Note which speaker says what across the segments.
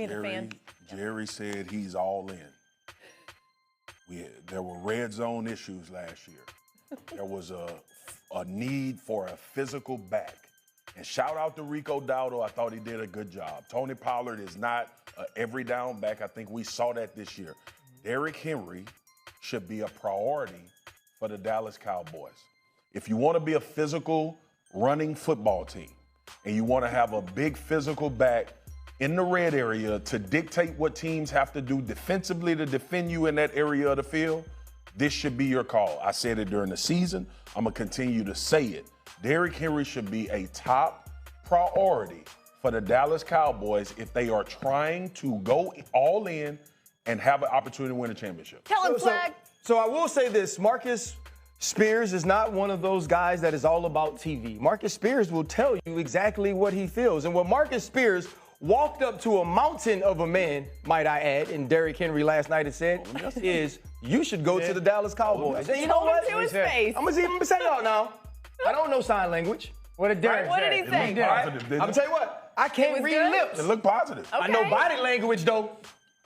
Speaker 1: me the fan.
Speaker 2: Jerry said he's all in. There were red zone issues last year. There was a need for a physical back. And shout out to Rico Dowdle. I thought he did a good job. Tony Pollard is not an every down back. I think we saw that this year. Derrick Henry should be a priority for the Dallas Cowboys. If you want to be a physical running football team and you want to have a big physical back in the red area to dictate what teams have to do defensively to defend you in that area of the field, this should be your call. I said it during the season. I'm going to continue to say it. Derrick Henry should be a top priority for the Dallas Cowboys if they are trying to go all in and have an opportunity to win a championship.
Speaker 1: Tell him, Flag.
Speaker 3: So I will say this, Marcus Spears is not one of those guys that is all about TV. Marcus Spears will tell you exactly what he feels. And what Marcus Spears walked up to a mountain of a man, might I add, in Derrick Henry last night and said, is you should go to the Dallas Cowboys. And you know what?
Speaker 1: To his face.
Speaker 3: I'm going to say y'all now. I don't know sign language.
Speaker 4: What did Derrick
Speaker 1: What did he say?
Speaker 2: It looked positive, didn't
Speaker 3: I'm
Speaker 2: it?
Speaker 3: tell you what, I can't read
Speaker 1: good?
Speaker 3: lips.
Speaker 2: It looked positive.
Speaker 1: Okay.
Speaker 3: I know body language, though.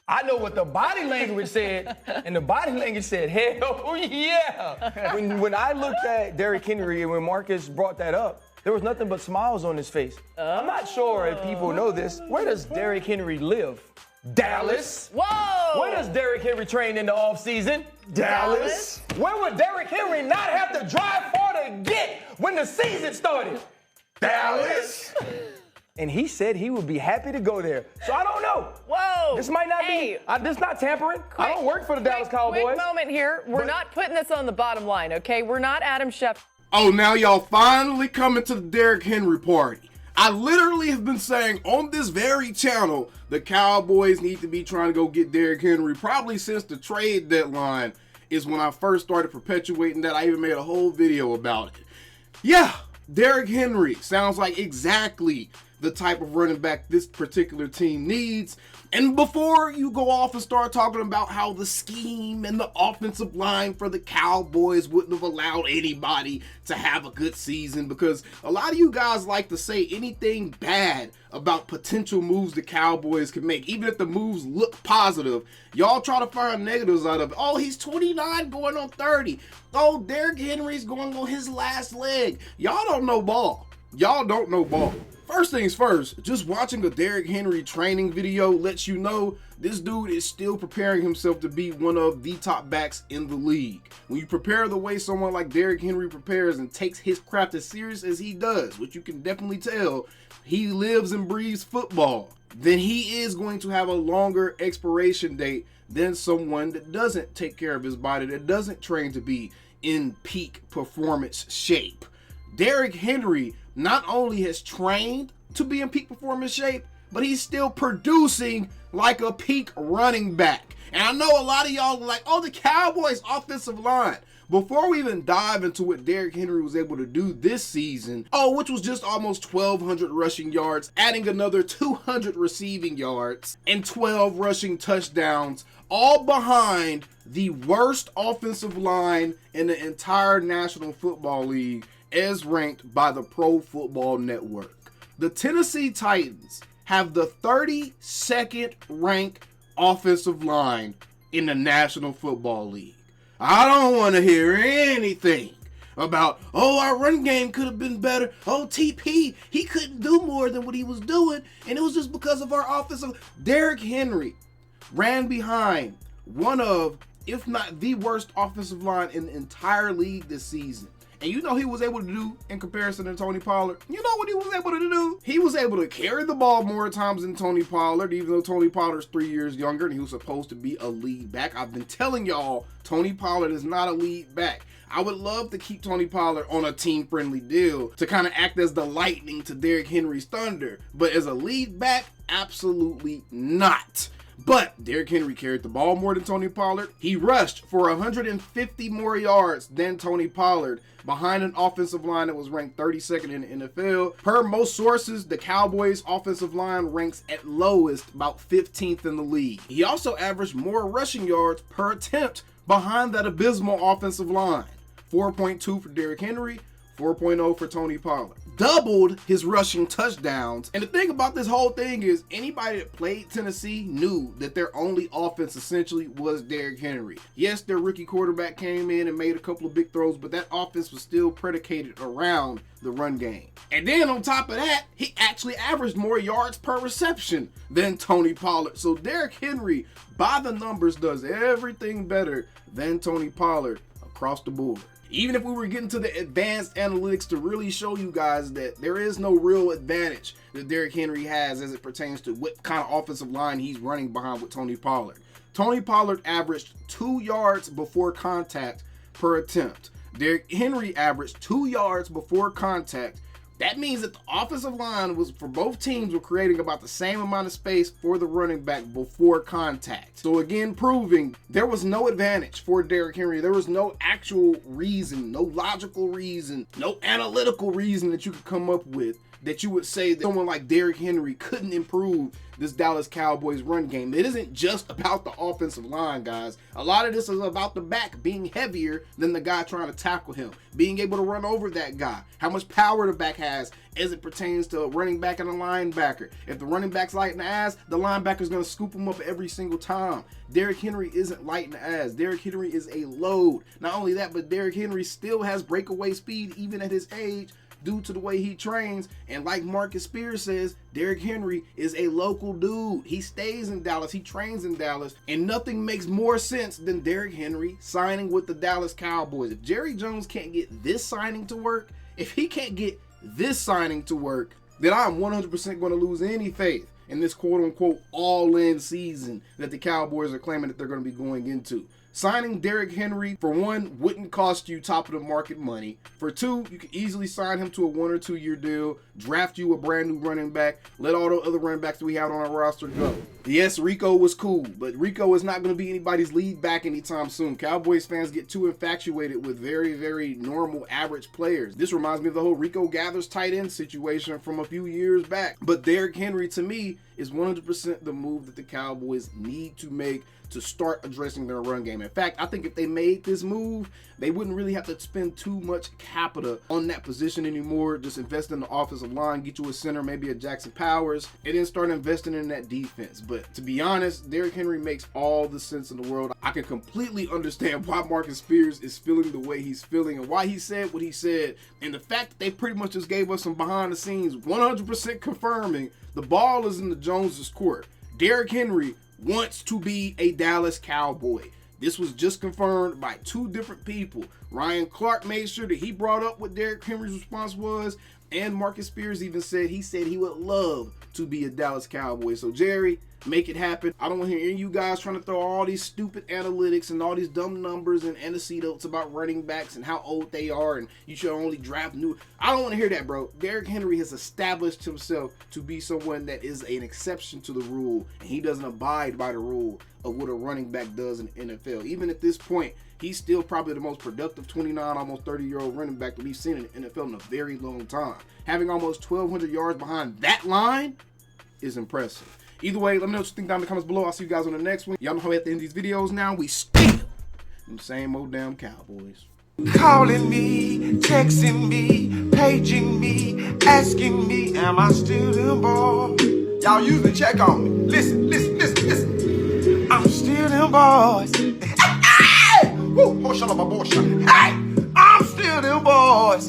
Speaker 3: I know what the body language said, and the body language said, hell yeah. When I looked at Derrick Henry and when Marcus brought that up, there was nothing but smiles on his face. I'm not sure if people know this. Where does Derrick Henry live? Dallas.
Speaker 1: Whoa!
Speaker 3: Where does Derrick Henry train in the offseason?
Speaker 1: Dallas.
Speaker 3: Where would Derrick Henry not have to drive far to get when the season started? Dallas. And he said he would be happy to go there. So I don't know.
Speaker 1: Whoa!
Speaker 3: This might not
Speaker 1: Hey.
Speaker 3: be. This not tampering. I don't work for the Dallas Cowboys.
Speaker 1: Quick moment here. We're not putting this on the bottom line, okay? We're not Adam Schefter.
Speaker 5: Oh, now y'all finally coming to the Derrick Henry party. I literally have been saying on this very channel, the Cowboys need to be trying to go get Derrick Henry probably since the trade deadline is when I first started perpetuating that. I even made a whole video about it. Yeah, Derrick Henry sounds like exactly the type of running back this particular team needs. And before you go off and start talking about how the scheme and the offensive line for the Cowboys wouldn't have allowed anybody to have a good season, because a lot of you guys like to say anything bad about potential moves the Cowboys can make, even if the moves look positive. Y'all try to find negatives out of it. Oh, he's 29 going on 30. Oh, Derrick Henry's going on his last leg. Y'all don't know ball. Y'all don't know ball. First things first, just watching a Derrick Henry training video lets you know this dude is still preparing himself to be one of the top backs in the league. When you prepare the way someone like Derrick Henry prepares and takes his craft as serious as he does, which you can definitely tell, he lives and breathes football, then he is going to have a longer expiration date than someone that doesn't take care of his body, that doesn't train to be in peak performance shape. Derrick Henry not only has trained to be in peak performance shape, but he's still producing like a peak running back. And I know a lot of y'all are like, oh, the Cowboys offensive line. Before we even dive into what Derrick Henry was able to do this season, which was just almost 1,200 rushing yards, adding another 200 receiving yards and 12 rushing touchdowns, all behind the worst offensive line in the entire National Football League, as ranked by the Pro Football Network. The Tennessee Titans have the 32nd ranked offensive line in the National Football League. I don't want to hear anything about, our run game could have been better. TP, he couldn't do more than what he was doing, and it was just because of our offensive. Derrick Henry ran behind one of, if not the worst offensive line in the entire league this season. And you know he was able to do in comparison to Tony Pollard? You know what he was able to do? He was able to carry the ball more times than Tony Pollard, even though Tony Pollard's 3 years younger and he was supposed to be a lead back. I've been telling y'all, Tony Pollard is not a lead back. I would love to keep Tony Pollard on a team-friendly deal to kind of act as the lightning to Derrick Henry's thunder. But as a lead back, absolutely not. But Derrick Henry carried the ball more than Tony Pollard. He rushed for 150 more yards than Tony Pollard, behind an offensive line that was ranked 32nd in the NFL. Per most sources, the Cowboys' offensive line ranks at lowest, about 15th in the league. He also averaged more rushing yards per attempt behind that abysmal offensive line. 4.2 for Derrick Henry, 4.0 for Tony Pollard. doubled his rushing touchdowns. And the thing about this whole thing is anybody that played Tennessee knew that their only offense essentially was Derrick Henry. Yes, their rookie quarterback came in and made a couple of big throws, but that offense was still predicated around the run game. And then on top of that, he actually averaged more yards per reception than Tony Pollard. So Derrick Henry, by the numbers, does everything better than Tony Pollard across the board. Even if we were getting to the advanced analytics to really show you guys that there is no real advantage that Derrick Henry has as it pertains to what kind of offensive line he's running behind with Tony Pollard. Tony Pollard averaged 2 yards before contact per attempt. Derrick Henry averaged 2 yards before contact. That means that the offensive line was, for both teams, were creating about the same amount of space for the running back before contact. So again, proving there was no advantage for Derrick Henry. There was no actual reason, no logical reason, no analytical reason that you could come up with that you would say that someone like Derrick Henry couldn't improve this Dallas Cowboys run game. It isn't just about the offensive line, guys. A lot of this is about the back being heavier than the guy trying to tackle him, being able to run over that guy, how much power the back has as it pertains to a running back and a linebacker. If the running back's light in the ass, the linebacker's going to scoop him up every single time. Derrick Henry isn't light in the ass. Derrick Henry is a load. Not only that, but Derrick Henry still has breakaway speed even at his age, due to the way he trains. And like Marcus Spears says, Derrick Henry is a local dude. He stays in Dallas. He trains in Dallas. And nothing makes more sense than Derrick Henry signing with the Dallas Cowboys. If Jerry Jones can't get this signing to work, if he can't get this signing to work, then I'm 100% going to lose any faith in this quote-unquote all-in season that the Cowboys are claiming that they're going to be going into. Signing Derrick Henry, for one, wouldn't cost you top-of-the-market money. For two, you could easily sign him to a 1 or 2 year deal, draft you a brand new running back, let all the other running backs that we have on our roster go. Yes, Rico was cool, but Rico is not going to be anybody's lead back anytime soon. Cowboys fans get too infatuated with very, very normal, average players. This reminds me of the whole Rico Gathers tight end situation from a few years back. But Derrick Henry, to me, is 100% the move that the Cowboys need to make to start addressing their run game. In fact, I think if they made this move, they wouldn't really have to spend too much capital on that position anymore. Just invest in the offensive line, get you a center, maybe a Jackson Powers, and then start investing in that defense. But to be honest, Derrick Henry makes all the sense in the world. I can completely understand why Marcus Spears is feeling the way he's feeling and why he said what he said. And the fact that they pretty much just gave us some behind the scenes, 100% confirming the ball is in the Joneses' court. Derrick Henry wants to be a Dallas Cowboy. This was just confirmed by 2 different people. Ryan Clark made sure that he brought up what Derrick Henry's response was, and Marcus Spears even said he would love to be a Dallas Cowboy. So Jerry, make it happen. I don't want to hear any of you guys trying to throw all these stupid analytics and all these dumb numbers and anecdotes about running backs and how old they are and you should only draft new. I don't want to hear that, bro. Derrick Henry has established himself to be someone that is an exception to the rule, and he doesn't abide by the rule of what a running back does in the NFL. Even at this point, he's still probably the most productive 29, almost 30-year-old running back that we've seen in the NFL in a very long time. Having almost 1,200 yards behind that line is impressive. Either way, let me know what you think down in the comments below. I'll see you guys on the next one. Y'all know how at the end of these videos now, we still them same old damn Cowboys.
Speaker 4: Calling me, texting me, paging me, asking me, am I still them boys? Y'all usually check on me. Listen. I'm still them boys. Hey! Woo! Hey! I'm still them boys.